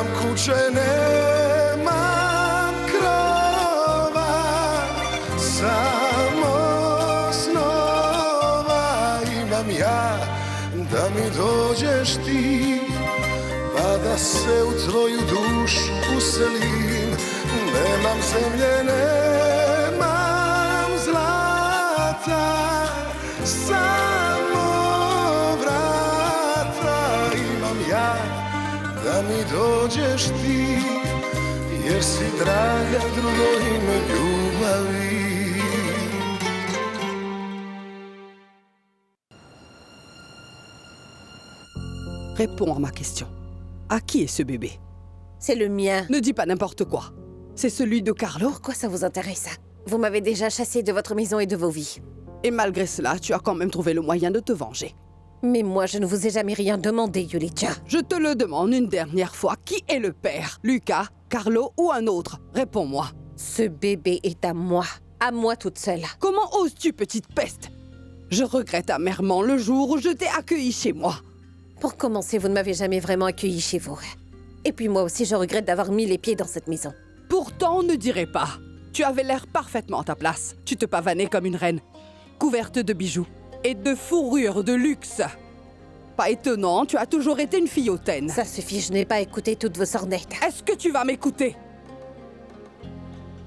Nemam kuće, nemam krova, samo snova imam ja, da mi dođeš ti, pa da se u tvoju dušu uselim. Nemam zemlje, nemam zlata, samo vrata imam ja, da mi dođeš ti, jer si draga drugo ime ljubavi. Réponds à ma question. À qui est ce bébé? C'est le mien. Ne dis pas n'importe quoi. C'est celui de Carlo? Pourquoi ça vous intéresse, ça? Vous m'avez déjà chassé de votre maison et de vos vies. Et malgré cela, tu as quand même trouvé le moyen de te venger. Mais moi, je ne vous ai jamais rien demandé, Yulicha. Je te le demande une dernière fois. Qui est le père? Lucas, Carlo ou un autre? Réponds-moi. Ce bébé est à moi toute seule. Comment oses-tu, petite peste? Je regrette amèrement le jour où je t'ai accueilli chez moi. Pour commencer, vous ne m'avez jamais vraiment accueilli chez vous. Et puis moi aussi, je regrette d'avoir mis les pieds dans cette maison. Pourtant, on ne dirait pas. Tu avais l'air parfaitement à ta place. Tu te pavanais comme une reine, couverte de bijoux et de fourrures de luxe. Pas étonnant, tu as toujours été une fille hautaine. Ça suffit, je n'ai pas écouté toutes vos sornettes. Est-ce que tu vas m'écouter?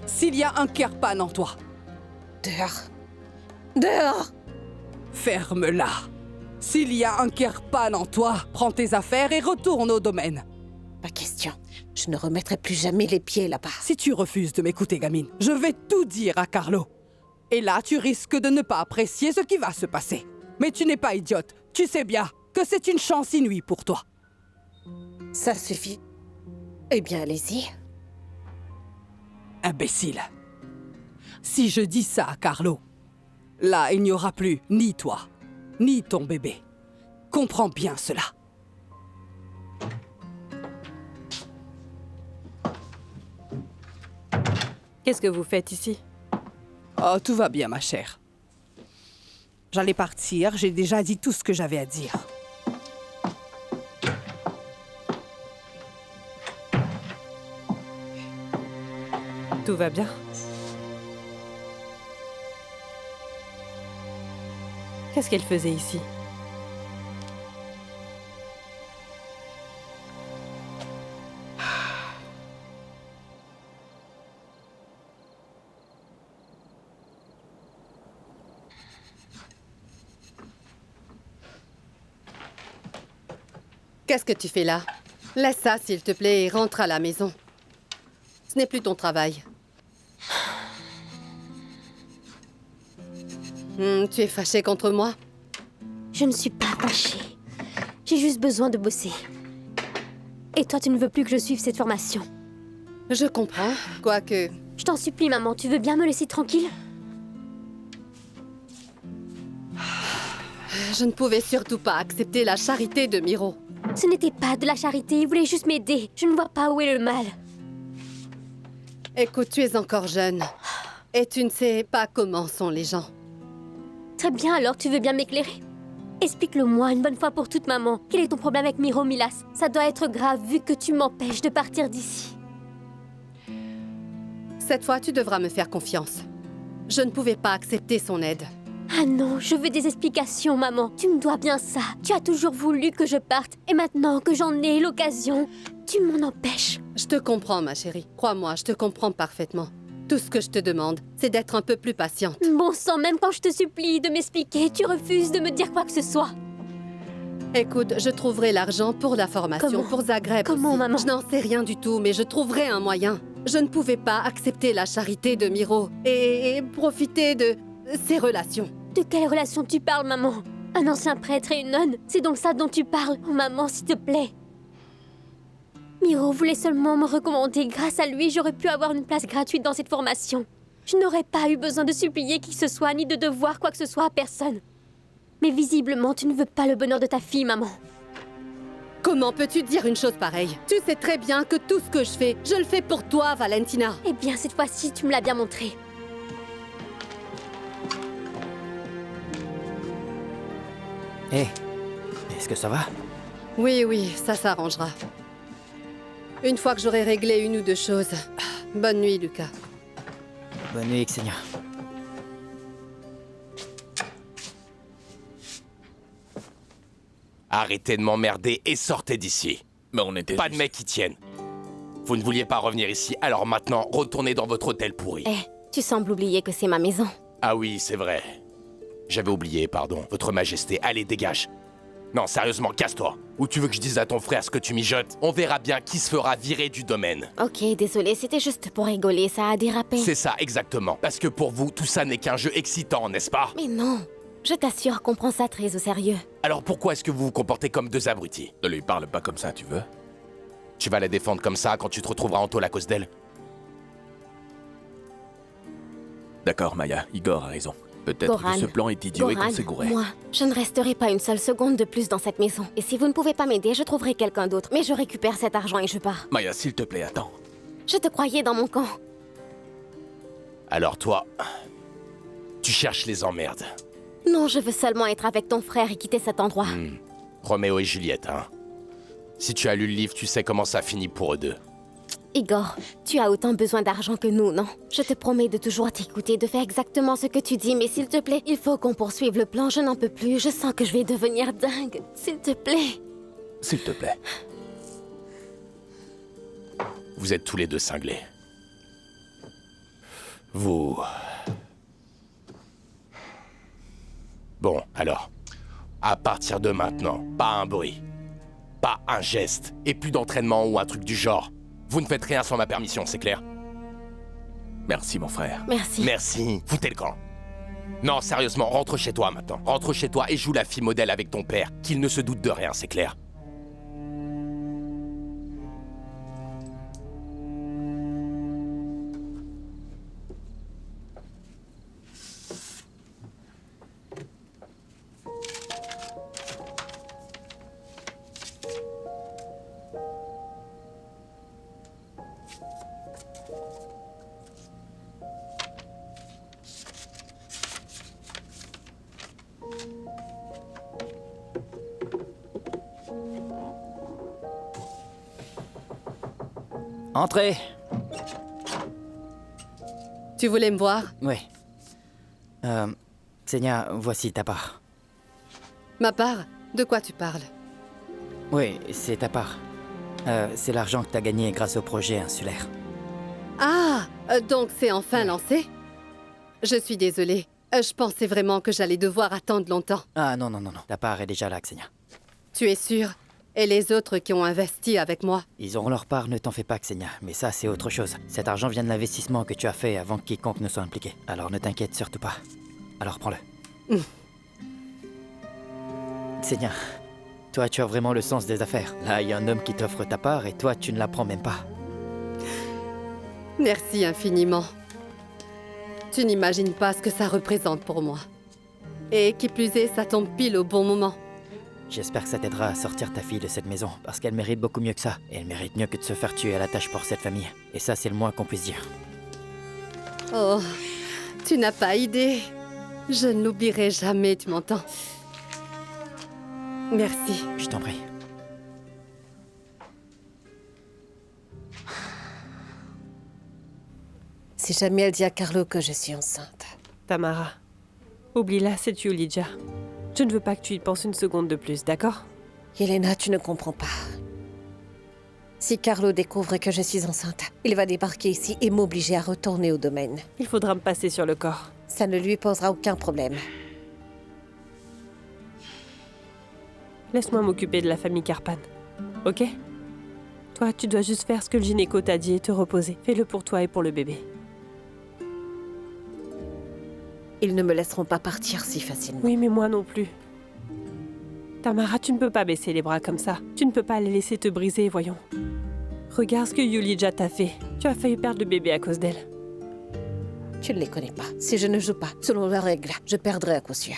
S'il y a un Kerpan en toi, Dehors. Dehors! ferme-la. S'il y a un Kerpan en toi, prends tes affaires et retourne au domaine. Pas question. Je ne remettrai plus jamais les pieds là-bas. Si tu refuses de m'écouter, gamine, je vais tout dire à Carlo. Et là, tu risques de ne pas apprécier ce qui va se passer. Mais tu n'es pas idiote. Tu sais bien que c'est une chance inouïe pour toi. Ça suffit. Eh bien, allez-y. Imbécile. Si je dis ça à Carlo, là, il n'y aura plus ni toi, ni ton bébé. Comprends bien cela. Qu'est-ce que vous faites ici? Oh, tout va bien, ma chère. J'allais partir, j'ai déjà dit tout ce que j'avais à dire. Tout va bien? Qu'est-ce qu'elle faisait ici? Qu'est-ce que tu fais là? Laisse ça, s'il te plaît, et rentre à la maison. Ce n'est plus ton travail. Tu es fâchée contre moi? Je ne suis pas fâchée. J'ai juste besoin de bosser. Et toi, tu ne veux plus que je suive cette formation. Je comprends, quoique... Je t'en supplie, maman, tu veux bien me laisser tranquille? Je ne pouvais surtout pas accepter la charité de Miro. Ce n'était pas de la charité, il voulait juste m'aider. Je ne vois pas où est le mal. Écoute, tu es encore jeune. Et tu ne sais pas comment sont les gens. Très bien, alors tu veux bien m'éclairer? Explique-le-moi une bonne fois pour toutes, maman. Quel est ton problème avec Miro Milas? Ça doit être grave vu que tu m'empêches de partir d'ici. Cette fois, tu devras me faire confiance. Je ne pouvais pas accepter son aide. Ah non, je veux des explications, maman. Tu me dois bien ça. Tu as toujours voulu que je parte. Et maintenant que j'en ai l'occasion, tu m'en empêches. Je te comprends, ma chérie. Crois-moi, je te comprends parfaitement. Tout ce que je te demande, c'est d'être un peu plus patiente. Bon sang, même quand je te supplie de m'expliquer, tu refuses de me dire quoi que ce soit. Écoute, je trouverai l'argent pour la formation, Comment? pour Zagreb Comment, aussi. maman? Je n'en sais rien du tout, mais je trouverai un moyen. Je ne pouvais pas accepter la charité de Miro et profiter de ses relations. De quelle relation tu parles, maman? Un ancien prêtre et une nonne? C'est donc ça dont tu parles? Oh, maman, s'il te plaît. Miro voulait seulement me recommander. Grâce à lui, j'aurais pu avoir une place gratuite dans cette formation. Je n'aurais pas eu besoin de supplier qui que ce soit, ni de devoir quoi que ce soit à personne. Mais visiblement, tu ne veux pas le bonheur de ta fille, maman. Comment peux-tu dire une chose pareille? Tu sais très bien que tout ce que je le fais pour toi, Valentina. Eh bien, cette fois-ci, tu me l'as bien montré. Hé, est-ce que ça va? Oui, ça s'arrangera. Une fois que j'aurai réglé une ou deux choses. Bonne nuit, Lucas. Bonne nuit, Xenia. Arrêtez de m'emmerder et sortez d'ici. Mais on était Pas de juste- mecs qui tiennent. Vous ne vouliez pas revenir ici, alors maintenant, retournez dans votre hôtel pourri. Eh, tu sembles oublier que c'est ma maison. Ah oui, c'est vrai. J'avais oublié, pardon. Votre Majesté, allez, dégage. Non, sérieusement, casse-toi. Ou tu veux que je dise à ton frère ce que tu mijotes? On verra bien qui se fera virer du domaine. Ok, désolé, c'était juste pour rigoler, ça a dérapé. C'est ça, exactement. Parce que pour vous, tout ça n'est qu'un jeu excitant, n'est-ce pas? Mais non, je t'assure qu'on prend ça très au sérieux. Alors pourquoi est-ce que vous vous comportez comme deux abrutis? Ne lui parle pas comme ça, tu veux? Tu vas la défendre comme ça quand tu te retrouveras en tôle à cause d'elle? D'accord, Maya, Igor a raison. Peut-être Goran, que ce plan est idiot et Goran, qu'on s'est gouré. moi, je ne resterai pas une seule seconde de plus dans cette maison. Et si vous ne pouvez pas m'aider, je trouverai quelqu'un d'autre. Mais je récupère cet argent et je pars. Maya, s'il te plaît, attends. Je te croyais dans mon camp. Alors toi, tu cherches les emmerdes. Non, je veux seulement être avec ton frère et quitter cet endroit. Roméo et Juliette, hein? Si tu as lu le livre, tu sais comment ça finit pour eux deux. Igor, tu as autant besoin d'argent que nous, non? Je te promets de toujours t'écouter, de faire exactement ce que tu dis, mais s'il te plaît, il faut qu'on poursuive le plan, je n'en peux plus, je sens que je vais devenir dingue. S'il te plaît. S'il te plaît. Vous êtes tous les deux cinglés. Vous... Bon, alors. À partir de maintenant, pas un bruit. Pas un geste. Et plus d'entraînement ou un truc du genre. Vous ne faites rien sans ma permission, c'est clair? Merci, mon frère. Merci. Merci. Foutez le camp. Non, sérieusement, rentre chez toi maintenant. Rentre chez toi et joue la fille modèle avec ton père. Qu'il ne se doute de rien, c'est clair? Entrez. Tu voulais me voir? Oui. Xenia, voici ta part. Ma part? De quoi tu parles? Oui, c'est ta part. C'est l'argent que t'as gagné grâce au projet insulaire. Ah, donc c'est enfin lancé? Je suis désolée. Je pensais vraiment que j'allais devoir attendre longtemps. Ah non, non, non, non. Ta part est déjà là, Xenia. Tu es sûre? Et les autres qui ont investi avec moi? Ils auront leur part, ne t'en fais pas, Xenia. Mais ça, c'est autre chose. Cet argent vient de l'investissement que tu as fait avant que quiconque ne soit impliqué. Alors ne t'inquiète surtout pas. Alors prends-le. Xenia, toi, tu as vraiment le sens des affaires. Là, il y a un homme qui t'offre ta part et toi, tu ne la prends même pas. Merci infiniment. Tu n'imagines pas ce que ça représente pour moi. Et qui plus est, ça tombe pile au bon moment. J'espère que ça t'aidera à sortir ta fille de cette maison, parce qu'elle mérite beaucoup mieux que ça. Et elle mérite mieux que de se faire tuer à la tâche pour cette famille. Et ça, c'est le moins qu'on puisse dire. Oh, tu n'as pas idée. Je ne l'oublierai jamais, tu m'entends? Merci. Je t'en prie. Si jamais elle dit à Carlo que je suis enceinte. Tamara, oublie-la, c'est Yulijah. Je ne veux pas que tu y penses une seconde de plus, d'accord? Yelena, tu ne comprends pas. Si Carlo découvre que je suis enceinte, il va débarquer ici et m'obliger à retourner au domaine. Il faudra me passer sur le corps. Ça ne lui posera aucun problème. Laisse-moi m'occuper de la famille Karpan, ok? Toi, tu dois juste faire ce que le gynéco t'a dit et te reposer. Fais-le pour toi et pour le bébé. Ils ne me laisseront pas partir si facilement. Oui, mais moi non plus. Tamara, tu ne peux pas baisser les bras comme ça. Tu ne peux pas les laisser te briser, voyons. Regarde ce que Yulijah t'a fait. Tu as failli perdre le bébé à cause d'elle. Tu ne les connais pas. Si je ne joue pas selon leurs règles, je perdrai à coup sûr.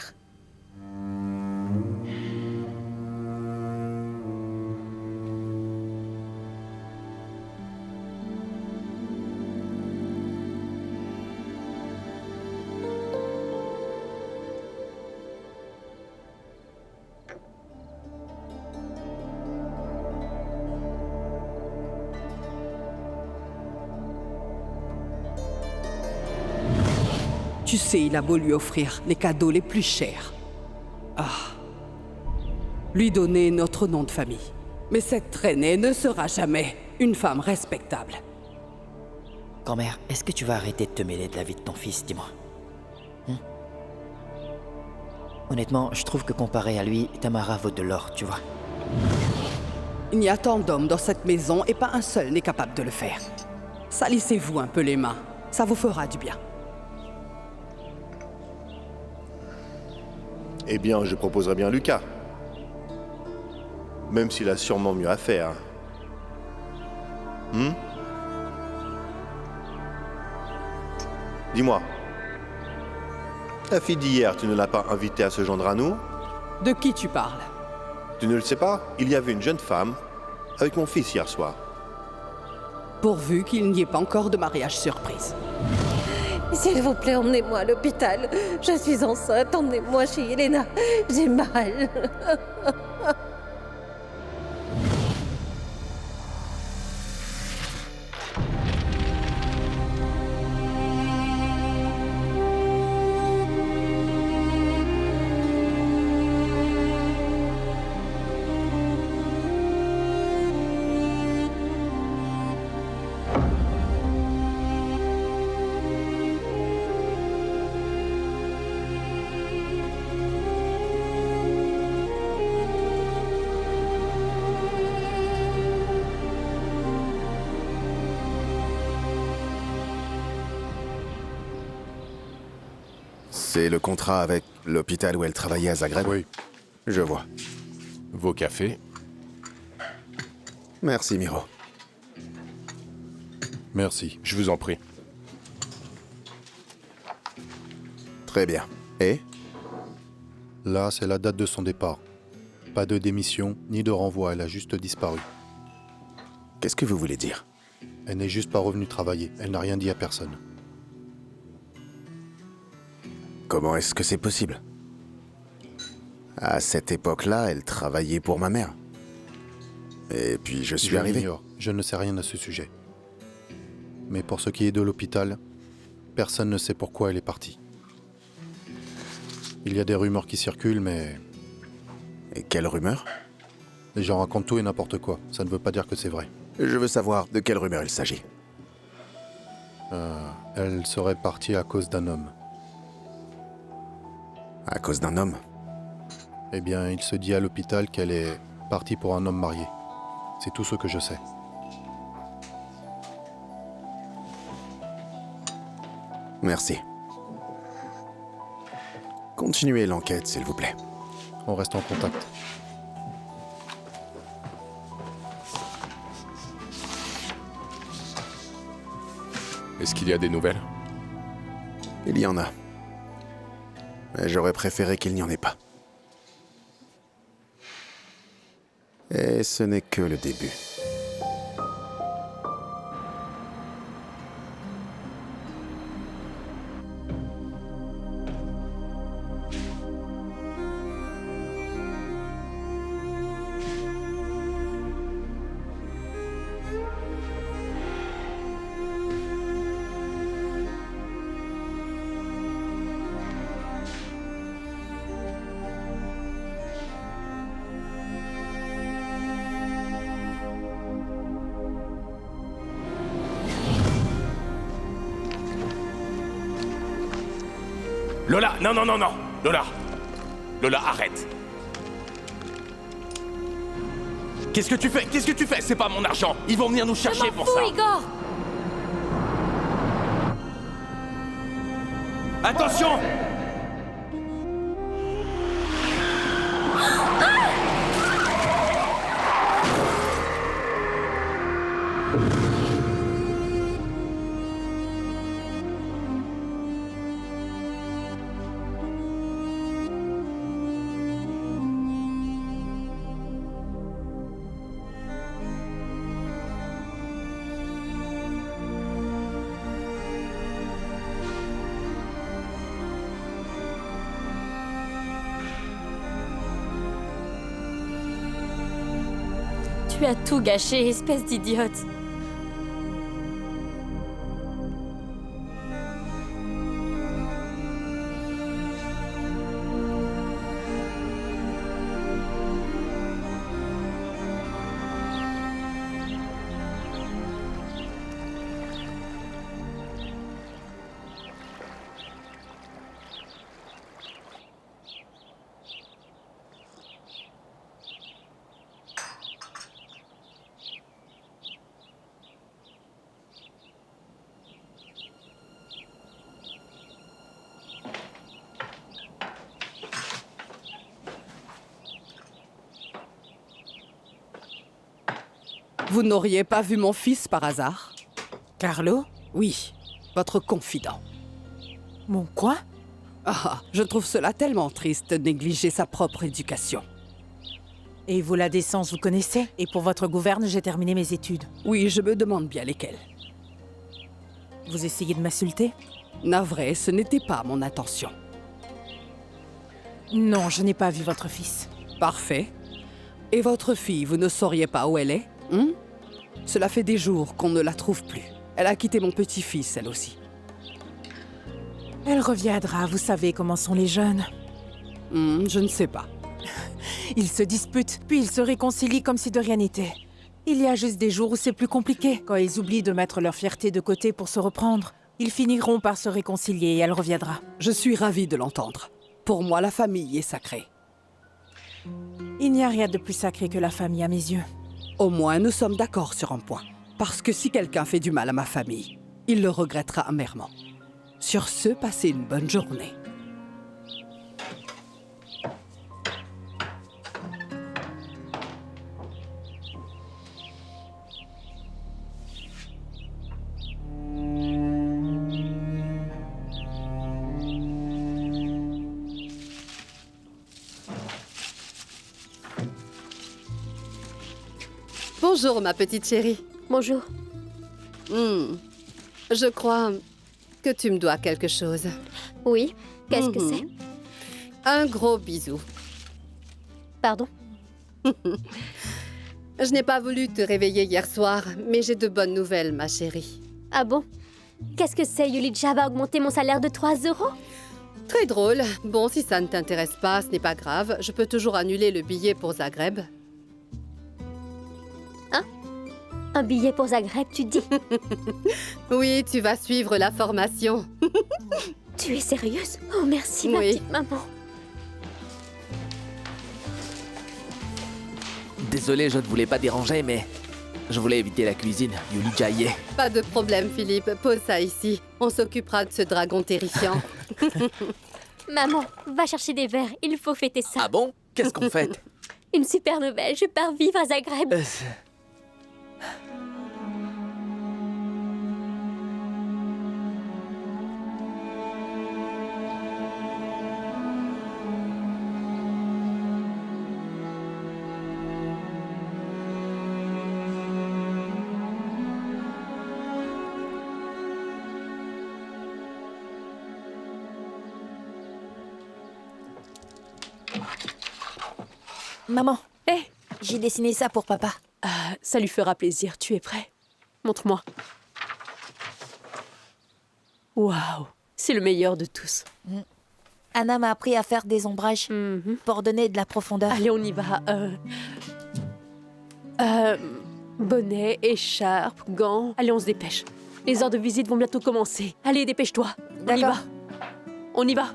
Tu sais, il a beau lui offrir les cadeaux les plus chers. Lui donner notre nom de famille. Mais cette traînée ne sera jamais une femme respectable. Grand-mère, est-ce que tu vas arrêter de te mêler de la vie de ton fils, dis-moi? Honnêtement, je trouve que comparé à lui, Tamara vaut de l'or, tu vois. Il y a tant d'hommes dans cette maison et pas un seul n'est capable de le faire. Salissez-vous un peu les mains, ça vous fera du bien. Eh bien, je proposerais bien Lucas. Même s'il a sûrement mieux à faire. Dis-moi. La fille d'hier, tu ne l'as pas invitée à se joindre à nous? De qui tu parles? Tu ne le sais pas? Il y avait une jeune femme avec mon fils hier soir. Pourvu qu'il n'y ait pas encore de mariage surprise. S'il vous plaît, emmenez-moi à l'hôpital. Je suis enceinte, emmenez-moi chez Elena. J'ai mal. C'est le contrat avec l'hôpital où elle travaillait à Zagreb? Oui. Je vois. Vos cafés. Merci, Miro. Merci. Je vous en prie. Très bien. Et? Là, c'est la date de son départ. Pas de démission, ni de renvoi, elle a juste disparu. Qu'est-ce que vous voulez dire? Elle n'est juste pas revenue travailler, elle n'a rien dit à personne. Comment est-ce que c'est possible? À cette époque-là, elle travaillait pour ma mère. Et puis je suis arrivé. L'ignore, je ne sais rien à ce sujet. Mais pour ce qui est de l'hôpital, personne ne sait pourquoi elle est partie. Il y a des rumeurs qui circulent, mais... Et quelle rumeur? Les gens racontent tout et n'importe quoi, ça ne veut pas dire que c'est vrai. Je veux savoir de quelle rumeur il s'agit. Elle serait partie à cause d'un homme. À cause d'un homme? Eh bien, il se dit à l'hôpital qu'elle est partie pour un homme marié. C'est tout ce que je sais. Merci. Continuez l'enquête, s'il vous plaît. On reste en contact. Est-ce qu'il y a des nouvelles? Il y en a. Mais j'aurais préféré qu'il n'y en ait pas. Et ce n'est que le début. Lola, non, non, non, non. Lola. Lola, arrête. Qu'est-ce que tu fais? Qu'est-ce que tu fais? C'est pas mon argent. Ils vont venir nous chercher pour ça. Igor! Attention! Tu as tout gâché, espèce d'idiote. Vous n'auriez pas vu mon fils par hasard? Carlo? Oui, votre confident. Mon quoi? Ah, je trouve cela tellement triste de négliger sa propre éducation. Et vous, la décence, vous connaissez? Et pour votre gouverne, j'ai terminé mes études. Oui, je me demande bien lesquelles. Vous essayez de m'insulter? Navré, ce n'était pas mon intention. Non, je n'ai pas vu votre fils. Parfait. Et votre fille, vous ne sauriez pas où elle est? Cela fait des jours qu'on ne la trouve plus. Elle a quitté mon petit-fils, elle aussi. Elle reviendra, vous savez comment sont les jeunes. Je ne sais pas. Ils se disputent, puis ils se réconcilient comme si de rien n'était. Il y a juste des jours où c'est plus compliqué, quand ils oublient de mettre leur fierté de côté pour se reprendre. Ils finiront par se réconcilier et elle reviendra. Je suis ravie de l'entendre. Pour moi, la famille est sacrée. Il n'y a rien de plus sacré que la famille à mes yeux. Au moins, nous sommes d'accord sur un point. Parce que si quelqu'un fait du mal à ma famille, il le regrettera amèrement. Sur ce, passez une bonne journée. Bonjour, ma petite chérie. Bonjour. Je crois que tu me dois quelque chose. Oui, qu'est-ce que c'est? Un gros bisou. Pardon? Je n'ai pas voulu te réveiller hier soir, mais j'ai de bonnes nouvelles, ma chérie. Ah bon? Qu'est-ce que c'est? Yulija va augmenter mon salaire de 3 €? Très drôle. Bon, si ça ne t'intéresse pas, ce n'est pas grave. Je peux toujours annuler le billet pour Zagreb. Un billet pour Zagreb, tu dis? Oui, tu vas suivre la formation. Tu es sérieuse? Oh, merci, ma petite maman. Désolé, je ne voulais pas déranger, mais je voulais éviter la cuisine. Yulija y est. Pas de problème, Philippe. Pose ça ici. On s'occupera de ce dragon terrifiant. Maman, va chercher des verres. Il faut fêter ça. Ah bon? Qu'est-ce qu'on fête? Une super nouvelle. Je pars vivre à Zagreb. Maman, j'ai dessiné ça pour papa. Ça lui fera plaisir. Tu es prêt? Montre-moi. Waouh, c'est le meilleur de tous. Anna m'a appris à faire des ombrages pour donner de la profondeur. Allez, on y va. Bonnet, écharpe, gants. Allez, on se dépêche. Les heures de visite vont bientôt commencer. Allez, dépêche-toi. On y va. On y va.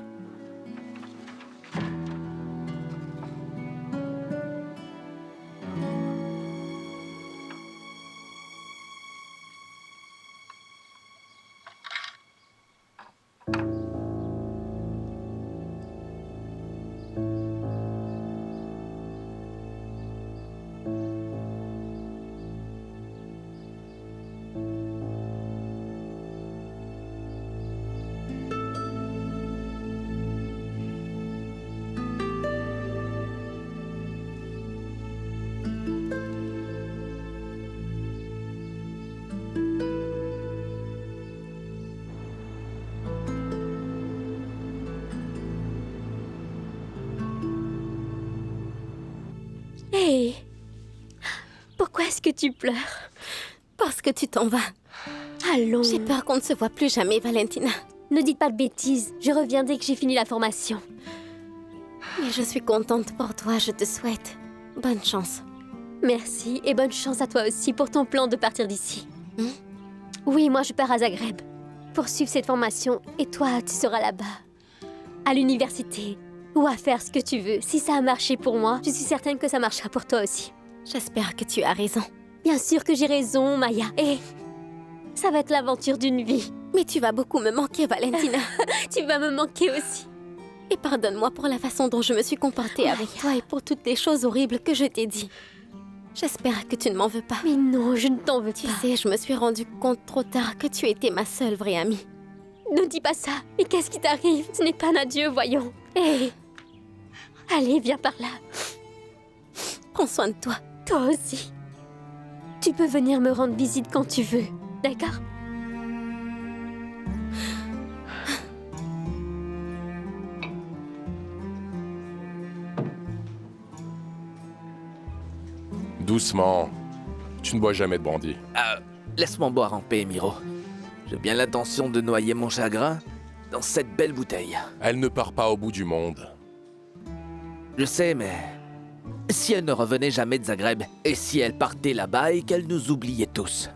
Hey, pourquoi est-ce que tu pleures? Parce que tu t'en vas. Allons. J'ai peur qu'on ne se voit plus jamais, Valentina. Ne dites pas de bêtises. Je reviens dès que j'ai fini la formation. Mais je suis contente pour toi, je te souhaite bonne chance. Merci et bonne chance à toi aussi pour ton plan de partir d'ici. Oui, moi je pars à Zagreb pour suivre cette formation et toi, tu seras là-bas, à l'université, ou à faire ce que tu veux. Si ça a marché pour moi, je suis certaine que ça marchera pour toi aussi. J'espère que tu as raison. Bien sûr que j'ai raison, Maya. Et ça va être l'aventure d'une vie. Mais tu vas beaucoup me manquer, Valentina. Tu vas me manquer aussi. Et pardonne-moi pour la façon dont je me suis comportée avec toi et pour toutes les choses horribles que je t'ai dit. J'espère que tu ne m'en veux pas. Mais non, je ne t'en veux pas. Tu sais, je me suis rendu compte trop tard que tu étais ma seule vraie amie. Ne dis pas ça. Mais qu'est-ce qui t'arrive? Ce n'est pas un adieu, voyons. Hé! Allez, viens par là. Prends soin de toi. Toi aussi. Tu peux venir me rendre visite quand tu veux, d'accord? Doucement. Tu ne bois jamais de brandy. Laisse-moi boire en paix, Miro. J'ai bien l'intention de noyer mon chagrin dans cette belle bouteille. Elle ne part pas au bout du monde. Je sais, mais... si elle ne revenait jamais de Zagreb, et si elle partait là-bas et qu'elle nous oubliait tous?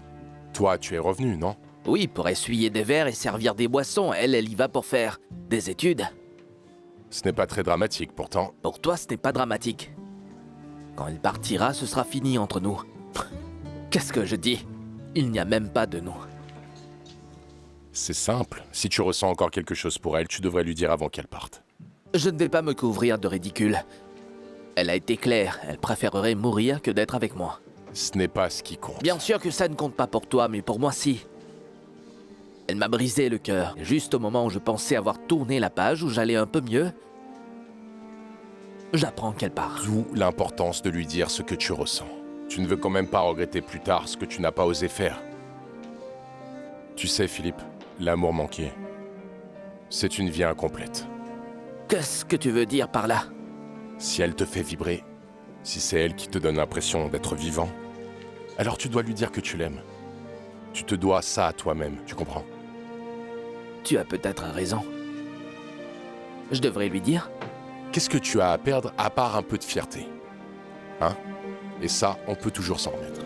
Toi, tu es revenu, non? Oui, pour essuyer des verres et servir des boissons. Elle y va pour faire des études. Ce n'est pas très dramatique, pourtant. Pour toi, ce n'est pas dramatique. Quand elle partira, ce sera fini entre nous. Qu'est-ce que je dis? Il n'y a même pas de nous. C'est simple. Si tu ressens encore quelque chose pour elle, tu devrais lui dire avant qu'elle parte. Je ne vais pas me couvrir de ridicule. Elle a été claire, elle préférerait mourir que d'être avec moi. Ce n'est pas ce qui compte. Bien sûr que ça ne compte pas pour toi, mais pour moi si. Elle m'a brisé le cœur, juste au moment où je pensais avoir tourné la page, où j'allais un peu mieux. J'apprends qu'elle part. D'où l'importance de lui dire ce que tu ressens. Tu ne veux quand même pas regretter plus tard ce que tu n'as pas osé faire. Tu sais, Philippe, l'amour manqué, c'est une vie incomplète. Qu'est-ce que tu veux dire par là? Si elle te fait vibrer, si c'est elle qui te donne l'impression d'être vivant, alors tu dois lui dire que tu l'aimes. Tu te dois ça à toi-même, tu comprends? Tu as peut-être raison. Je devrais lui dire? Qu'est-ce que tu as à perdre à part un peu de fierté? Hein? Et ça, on peut toujours s'en remettre.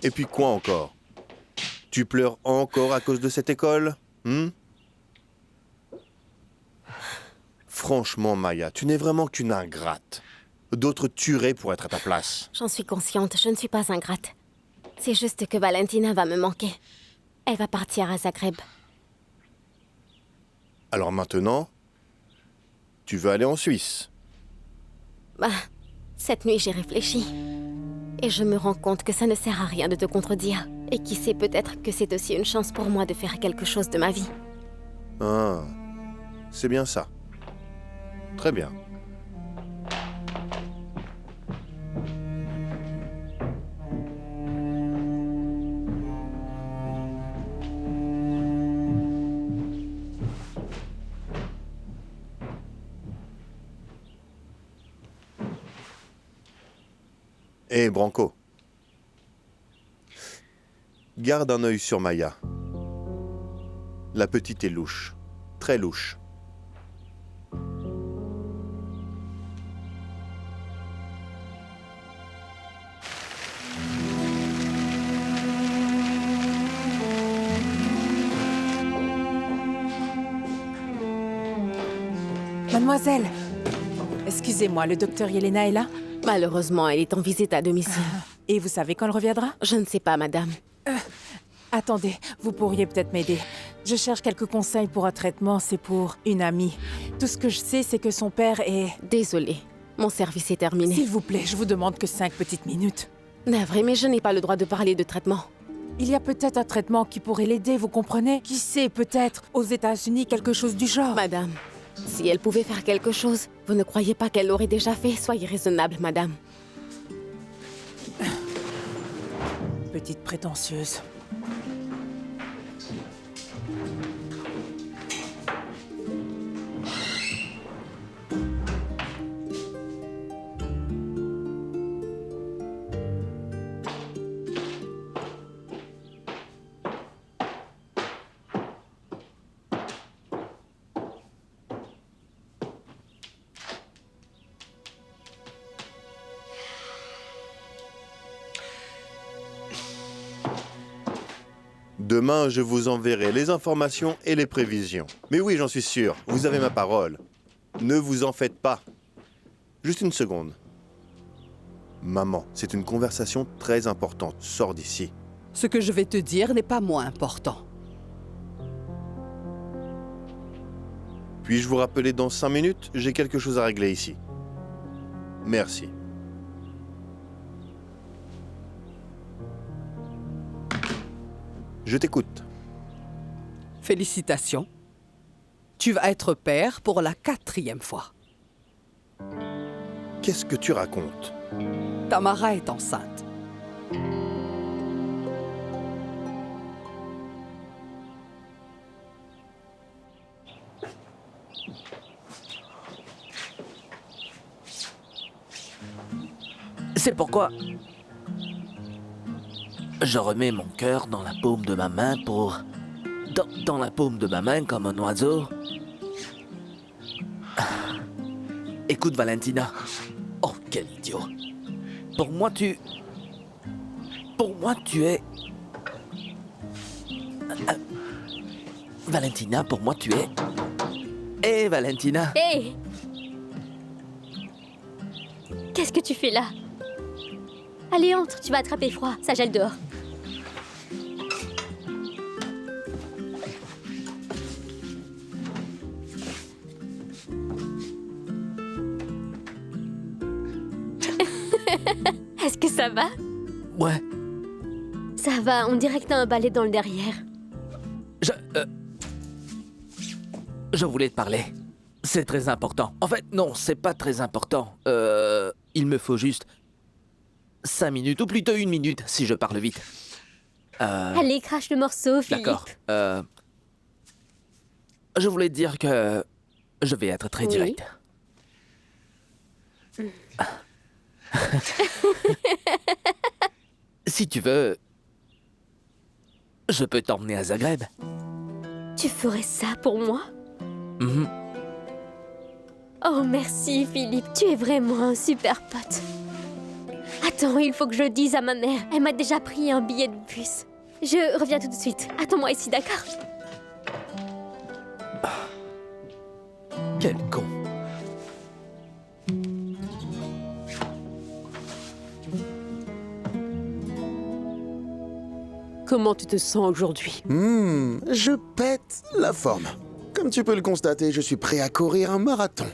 Et puis quoi encore? Tu pleures encore à cause de cette école? Franchement, Maya, tu n'es vraiment qu'une ingrate. D'autres tueraient pour être à ta place. J'en suis consciente, je ne suis pas ingrate. C'est juste que Valentina va me manquer. Elle va partir à Zagreb. Alors maintenant, tu veux aller en Suisse? Bah, cette nuit j'ai réfléchi. Et je me rends compte que ça ne sert à rien de te contredire. Et qui sait, peut-être que c'est aussi une chance pour moi de faire quelque chose de ma vie. Ah, c'est bien ça. Très bien. Hé, Branco. Garde un œil sur Maya. La petite est louche. Très louche. Mademoiselle, excusez-moi, le docteur Yelena est là? Malheureusement, elle est en visite à domicile. Et vous savez quand elle reviendra? Je ne sais pas, madame. Attendez, vous pourriez peut-être m'aider. Je cherche quelques conseils pour un traitement, c'est pour une amie. Tout ce que je sais, c'est que son père est... Désolée, mon service est terminé. S'il vous plaît, je vous demande que 5 petites minutes. Navré, mais je n'ai pas le droit de parler de traitement. Il y a peut-être un traitement qui pourrait l'aider, vous comprenez? Qui sait, peut-être, aux États-Unis, quelque chose du genre. Madame, si elle pouvait faire quelque chose, vous ne croyez pas qu'elle l'aurait déjà fait? Soyez raisonnable, madame. Petite prétentieuse. Demain, je vous enverrai les informations et les prévisions. Mais oui, j'en suis sûr, vous avez ma parole. Ne vous en faites pas. Juste une seconde. Maman, c'est une conversation très importante. Sors d'ici. Ce que je vais te dire n'est pas moins important. Puis-je vous rappeler dans 5 minutes? J'ai quelque chose à régler ici. Merci. Je t'écoute. Félicitations. Tu vas être père pour la 4e fois. Qu'est-ce que tu racontes? Tamara est enceinte. C'est pourquoi je remets mon cœur dans la paume de ma main pour... Dans la paume de ma main comme un oiseau. Écoute, Valentina. Oh, quel idiot. Pour moi, tu es... Valentina, pour moi, tu es... Hé, Valentina. Hé Qu'est-ce que tu fais là? Allez, entre, tu vas attraper froid, ça gèle dehors. Est-ce que ça va? Ouais. Ça va, on dirait que t'as un balai dans le derrière. Je voulais te parler. C'est très important. En fait, non, c'est pas très important. Il me faut juste 5 minutes, ou plutôt 1 minute, si je parle vite. Allez, crache le morceau, Philippe. D'accord. Je voulais te dire que je vais être très direct. Si tu veux, je peux t'emmener à Zagreb. Tu ferais ça pour moi? Mhm. Oh, merci, Philippe. Tu es vraiment un super pote. Attends, il faut que je le dise à ma mère. Elle m'a déjà pris un billet de bus. Je reviens tout de suite. Attends-moi ici, d'accord? Quel con. Comment tu te sens aujourd'hui? Je pète la forme. Comme tu peux le constater, je suis prêt à courir un marathon.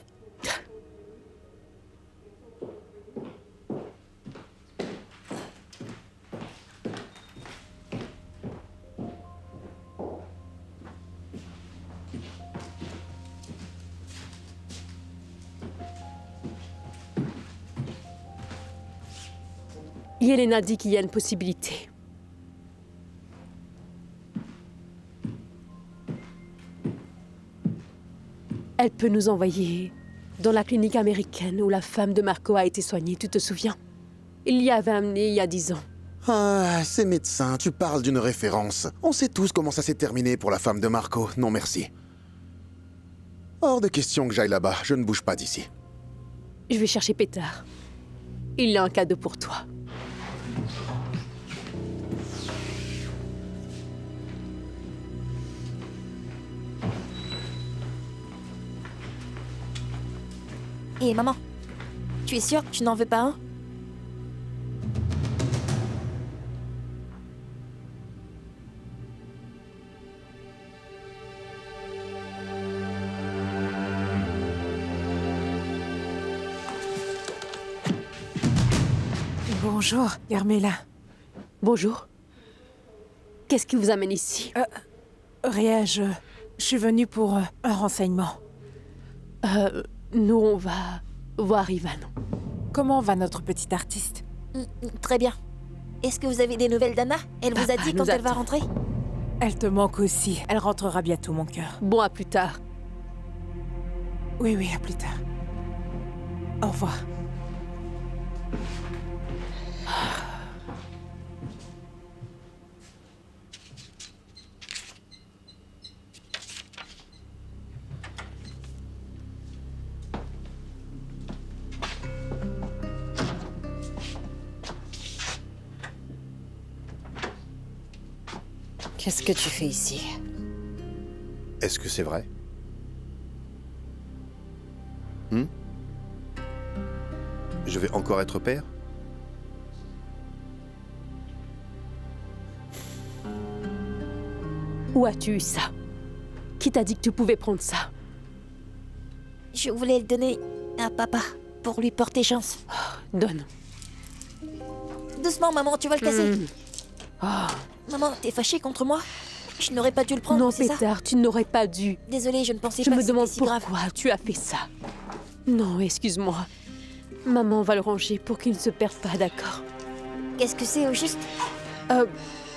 Yelena dit qu'il y a une possibilité. Elle peut nous envoyer dans la clinique américaine où la femme de Marco a été soignée, tu te souviens? Il y avait amené il y a 10 ans. Ah, ces médecins, tu parles d'une référence. On sait tous comment ça s'est terminé pour la femme de Marco. Non, merci. Hors de question que j'aille là-bas. Je ne bouge pas d'ici. Je vais chercher Pétard. Il a un cadeau pour toi. Et maman, tu es sûre que tu n'en veux pas un? Bonjour, Carmela. Bonjour. Qu'est-ce qui vous amène ici? Rien, je suis venue pour un renseignement. Nous, on va voir Ivan. Comment va notre petite artiste? Très bien. Est-ce que vous avez des nouvelles d'Anna? Elle vous a dit quand elle va rentrer? Elle te manque aussi. Elle rentrera bientôt, mon cœur. Bon, à plus tard. Oui, à plus tard. Au revoir. Qu'est-ce que tu fais ici? Est-ce que c'est vrai? Je vais encore être père? Où as-tu eu ça? Qui t'a dit que tu pouvais prendre ça? Je voulais le donner à papa pour lui porter chance. Donne. Doucement, maman, tu vas le casser. Oh. Maman, t'es fâchée contre moi? Je n'aurais pas dû le prendre, Non, c'est ça? Pétard, tu n'aurais pas dû. Désolée, je ne pensais Je pas me que demande c'était si grave. pourquoi tu as fait ça. Non, excuse-moi. Maman va le ranger pour qu'il ne se perde pas, d'accord? Qu'est-ce que c'est au juste?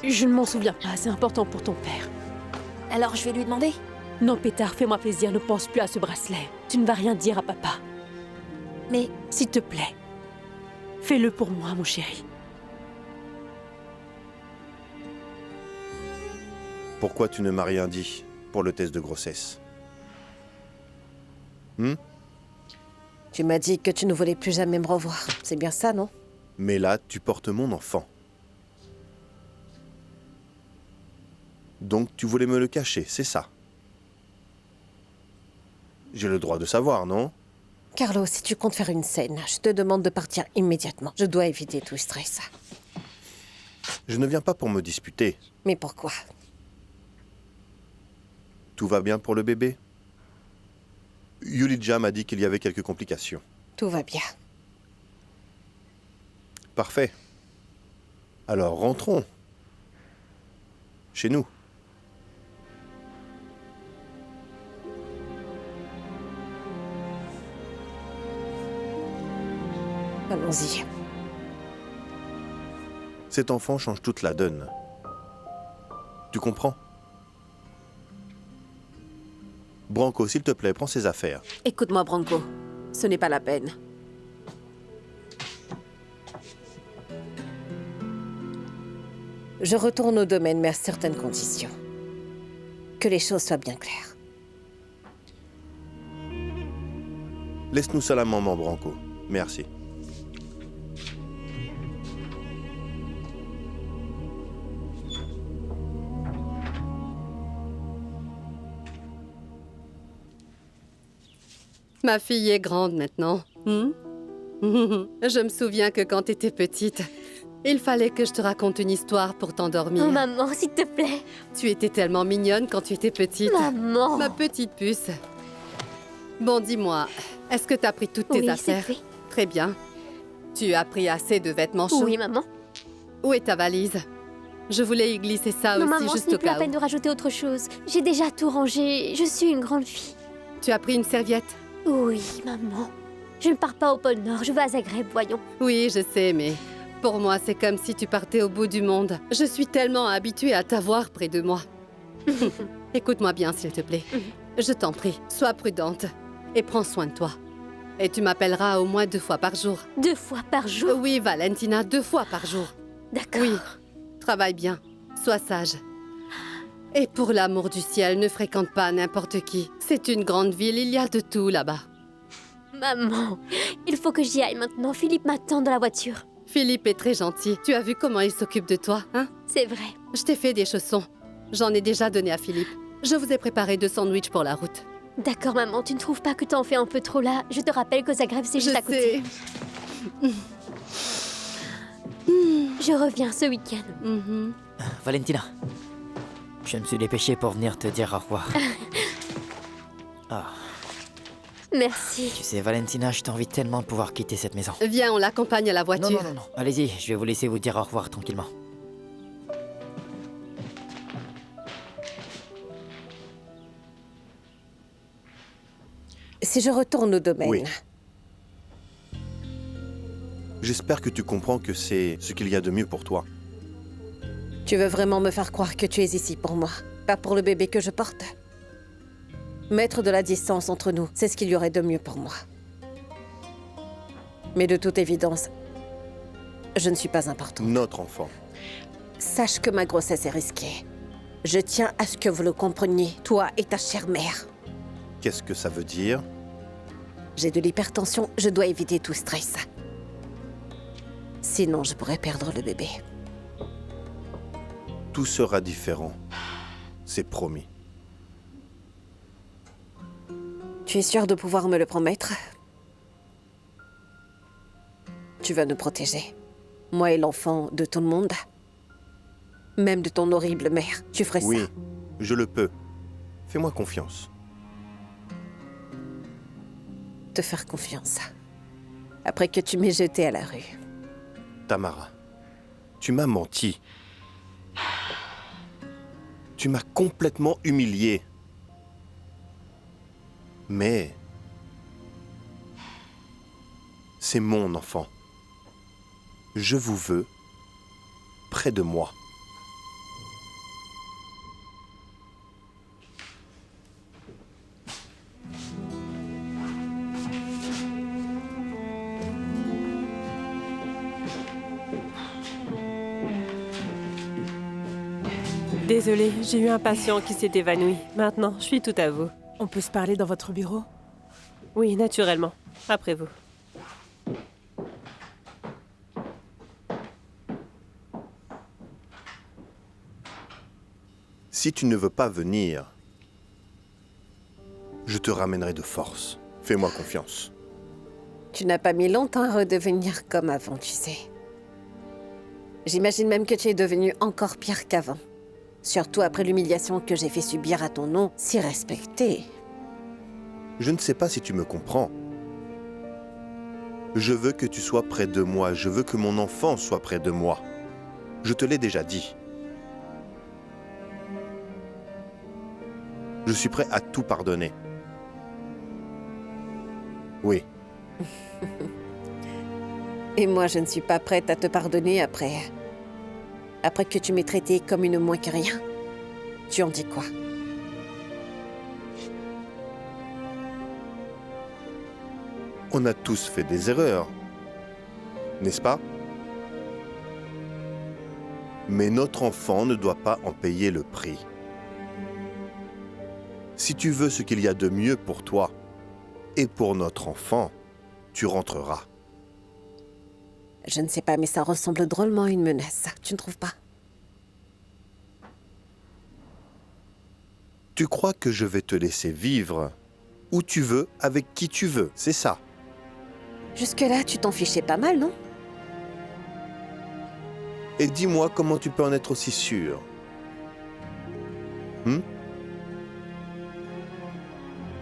Je ne m'en souviens pas, c'est important pour ton père. Alors je vais lui demander? Non, Pétard, fais-moi plaisir, ne pense plus à ce bracelet. Tu ne vas rien dire à papa. Mais... S'il te plaît, fais-le pour moi, mon chéri. Pourquoi tu ne m'as rien dit pour le test de grossesse? Tu m'as dit que tu ne voulais plus jamais me revoir. C'est bien ça, non? Mais là, tu portes mon enfant. Donc tu voulais me le cacher, c'est ça? J'ai le droit de savoir, non? Carlo, si tu comptes faire une scène, je te demande de partir immédiatement. Je dois éviter tout stress. Je ne viens pas pour me disputer. Mais pourquoi? Tout va bien pour le bébé? Yulija m'a dit qu'il y avait quelques complications. Tout va bien. Parfait. Alors rentrons. Chez nous. Allons-y. Cet enfant change toute la donne. Tu comprends? Branco, s'il te plaît, prends ses affaires. Écoute-moi, Branco. Ce n'est pas la peine. Je retourne au domaine, mais à certaines conditions. Que les choses soient bien claires. Laisse-nous seul un moment, Branco. Merci. Ma fille est grande maintenant. Je me souviens que quand t'étais petite, il fallait que je te raconte une histoire pour t'endormir. Oh, maman, s'il te plaît. Tu étais tellement mignonne quand tu étais petite. Maman. Ma petite puce. Bon, dis-moi, est-ce que t'as pris toutes tes Oui, affaires? c'est fait. Très bien. Tu as pris assez de vêtements chauds? Oui, maman. Où est ta valise? Je voulais y glisser ça Non, aussi, maman, ce juste n'est au plus la cas peine où. de rajouter autre chose. J'ai déjà tout rangé. Je suis une grande fille. Tu as pris une serviette? Oui, maman. Je ne pars pas au pôle Nord, je vais à Zagreb, voyons. Oui, je sais, mais pour moi, c'est comme si tu partais au bout du monde. Je suis tellement habituée à t'avoir près de moi. Écoute-moi bien, s'il te plaît. Je t'en prie, sois prudente et prends soin de toi. Et tu m'appelleras au moins 2 fois par jour. 2 fois par jour? Oui, Valentina, 2 fois par jour. D'accord. Oui, travaille bien, sois sage. Et pour l'amour du ciel, ne fréquente pas n'importe qui. C'est une grande ville, il y a de tout là-bas. Maman, il faut que j'y aille maintenant. Philippe m'attend dans la voiture. Philippe est très gentil. Tu as vu comment il s'occupe de toi, hein? C'est vrai. Je t'ai fait des chaussons. J'en ai déjà donné à Philippe. Je vous ai préparé 2 sandwichs pour la route. D'accord, maman, tu ne trouves pas que t'en fais un peu trop là? Je te rappelle que Zagreb, c'est juste à côté. Je reviens ce week-end. Valentina, je me suis dépêché pour venir te dire au revoir. Ah. Merci. Tu sais, Valentina, je t'envie tellement de pouvoir quitter cette maison. Viens, on l'accompagne à la voiture. Non. Allez-y, je vais vous laisser vous dire au revoir tranquillement. Si je retourne au domaine... Oui. J'espère que tu comprends que c'est ce qu'il y a de mieux pour toi. Tu veux vraiment me faire croire que tu es ici pour moi, pas pour le bébé que je porte? Mettre de la distance entre nous, c'est ce qu'il y aurait de mieux pour moi. Mais de toute évidence, je ne suis pas importante. Notre enfant. Sache que ma grossesse est risquée. Je tiens à ce que vous le compreniez, toi et ta chère mère. Qu'est-ce que ça veut dire? J'ai de l'hypertension, je dois éviter tout stress. Sinon, je pourrais perdre le bébé. Tout sera différent. C'est promis. Tu es sûre de pouvoir me le promettre? Tu vas nous protéger. Moi et l'enfant de tout le monde. Même de ton horrible mère. Tu ferais Oui, ça? je le peux. Fais-moi confiance. te faire confiance. Après que tu m'aies jeté à la rue. Tamara, tu m'as menti. Tu m'as complètement humilié. Mais c'est mon enfant. Je vous veux près de moi. Désolée, j'ai eu un patient qui s'est évanoui. Maintenant, je suis tout à vous. On peut se parler dans votre bureau? Oui, naturellement. Après vous. Si tu ne veux pas venir, je te ramènerai de force. Fais-moi confiance. Tu n'as pas mis longtemps à redevenir comme avant, tu sais. J'imagine même que tu es devenu encore pire qu'avant. Surtout après l'humiliation que j'ai fait subir à ton nom, si respecté. Je ne sais pas si tu me comprends. Je veux que tu sois près de moi. Je veux que mon enfant soit près de moi. Je te l'ai déjà dit. Je suis prêt à tout pardonner. Oui. Et moi, je ne suis pas prête à te pardonner après que tu m'aies traité comme une moins que rien. Tu en dis quoi? On a tous fait des erreurs, n'est-ce pas? Mais notre enfant ne doit pas en payer le prix. Si tu veux ce qu'il y a de mieux pour toi et pour notre enfant, tu rentreras. Je ne sais pas, mais ça ressemble drôlement à une menace. Tu ne trouves pas? Tu crois que je vais te laisser vivre où tu veux, avec qui tu veux, c'est ça? Jusque-là, tu t'en fichais pas mal, non? Et dis-moi comment tu peux en être aussi sûr?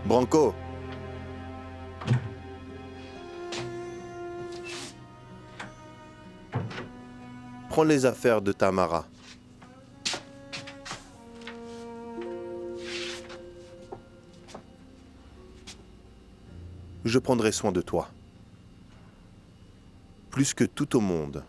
Branco? Prends les affaires de Tamara. Je prendrai soin de toi. Plus que tout au monde.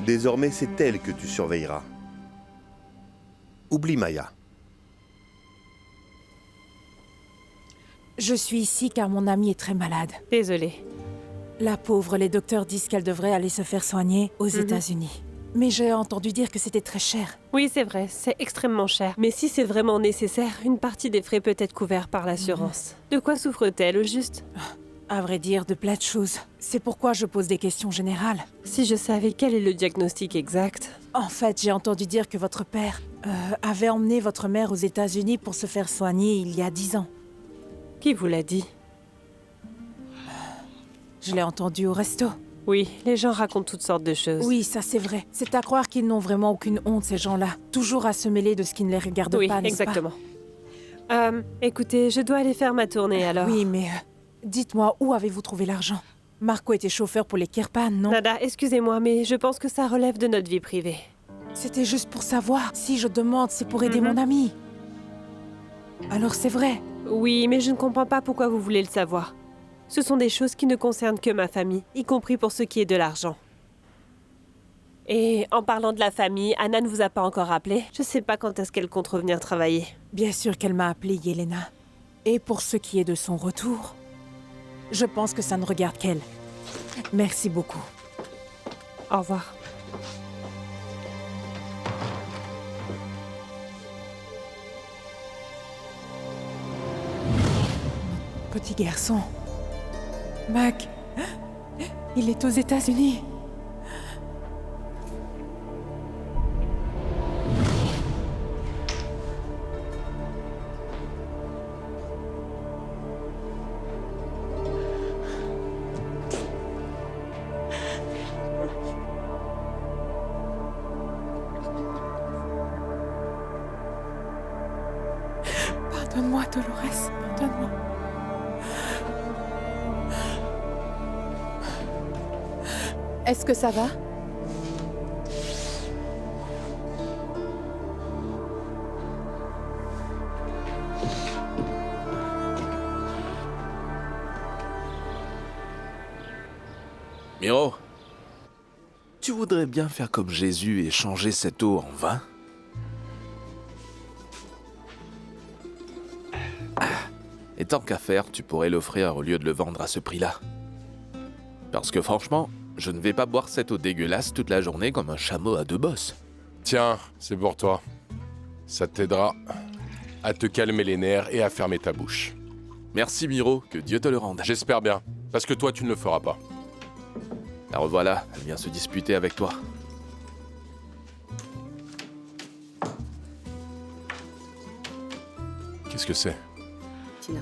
Désormais, c'est elle que tu surveilleras. Oublie Maya. Je suis ici car mon amie est très malade. Désolée. La pauvre, les docteurs disent qu'elle devrait aller se faire soigner aux États-Unis. Mais j'ai entendu dire que c'était très cher. Oui, c'est vrai, c'est extrêmement cher. Mais si c'est vraiment nécessaire, une partie des frais peut être couverte par l'assurance. De quoi souffre-t-elle, au juste? À vrai dire, de plein de choses. C'est pourquoi je pose des questions générales. Si je savais quel est le diagnostic exact... En fait, j'ai entendu dire que votre père avait emmené votre mère aux États-Unis pour se faire soigner il y a 10 ans. Qui vous l'a dit? Je l'ai entendu au resto. Oui, les gens racontent toutes sortes de choses. Oui, ça c'est vrai. C'est à croire qu'ils n'ont vraiment aucune honte, ces gens-là. Toujours à se mêler de ce qui ne les regarde pas, n'est-ce pas? Oui, exactement. Écoutez, je dois aller faire ma tournée, alors. Oui, mais dites-moi, où avez-vous trouvé l'argent? Marco était chauffeur pour les Kirpan, non? Nada, excusez-moi, mais je pense que ça relève de notre vie privée. C'était juste pour savoir. Si je demande, c'est pour aider mon ami. Alors c'est vrai. Oui, mais je ne comprends pas pourquoi vous voulez le savoir. Ce sont des choses qui ne concernent que ma famille, y compris pour ce qui est de l'argent. Et en parlant de la famille, Anna ne vous a pas encore appelé? Je sais pas quand est-ce qu'elle compte revenir travailler. Bien sûr qu'elle m'a appelé, Yelena. Et pour ce qui est de son retour, je pense que ça ne regarde qu'elle. Merci beaucoup. Au revoir. Petit garçon. Mac, il est aux États-Unis. Pardonne-moi, Dolores. Pardonne-moi. Est-ce que ça va? Miro, tu voudrais bien faire comme Jésus et changer cette eau en vin? Et tant qu'à faire, tu pourrais l'offrir au lieu de le vendre à ce prix-là. Parce que franchement, je ne vais pas boire cette eau dégueulasse toute la journée comme un chameau à deux bosses. Tiens, c'est pour toi. Ça t'aidera à te calmer les nerfs et à fermer ta bouche. Merci Miro, que Dieu te le rende. J'espère bien, parce que toi tu ne le feras pas. La revoilà, elle vient se disputer avec toi. Qu'est-ce que c'est? Tina,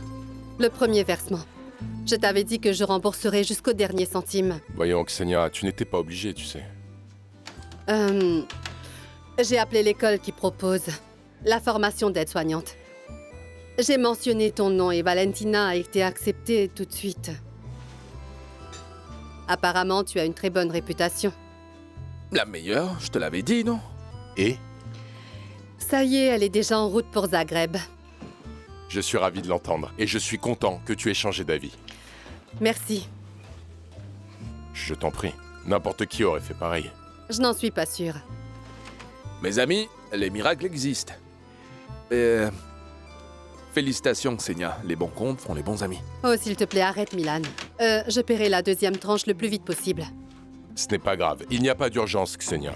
le premier versement. Je t'avais dit que je rembourserais jusqu'au dernier centime. Voyons, Xenia, tu n'étais pas obligée, tu sais. J'ai appelé l'école qui propose la formation d'aide-soignante. J'ai mentionné ton nom et Valentina a été acceptée tout de suite. Apparemment, tu as une très bonne réputation. La meilleure, je te l'avais dit, non? Et? Ça y est, elle est déjà en route pour Zagreb. Je suis ravi de l'entendre et je suis content que tu aies changé d'avis. Merci. Je t'en prie, n'importe qui aurait fait pareil. Je n'en suis pas sûre. Mes amis, les miracles existent. Et... félicitations, Xenia. Les bons comptes font les bons amis. Oh, s'il te plaît, arrête, Milan. Je paierai la deuxième tranche le plus vite possible. Ce n'est pas grave, il n'y a pas d'urgence, Xenia.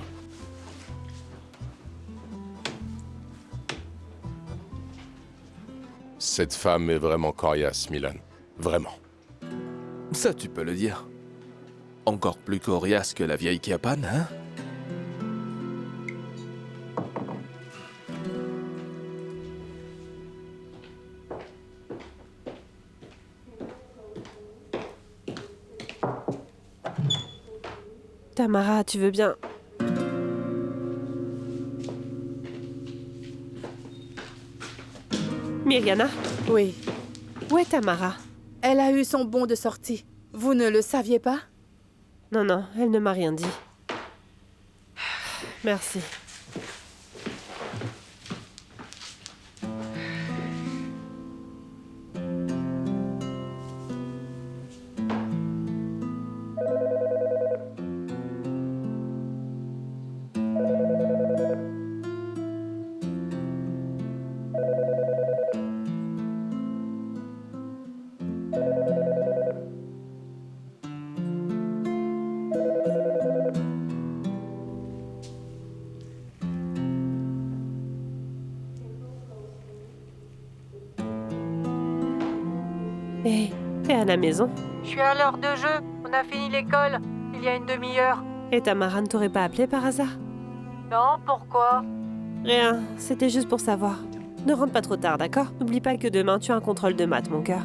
Cette femme est vraiment coriace, Milan. Vraiment. Ça, tu peux le dire. Encore plus coriace que la vieille Kiapan, hein? Tamara, tu veux bien... Myriana? Oui. Où est Tamara? Elle a eu son bon de sortie. Vous ne le saviez pas? Non, non, elle ne m'a rien dit. Merci. Et à la maison? Je suis à l'heure de jeu. On a fini l'école il y a une demi-heure. Et Tamara ne t'aurait pas appelé par hasard? Non, pourquoi? Rien, c'était juste pour savoir. Ne rentre pas trop tard, d'accord? N'oublie pas que demain tu as un contrôle de maths, mon cœur.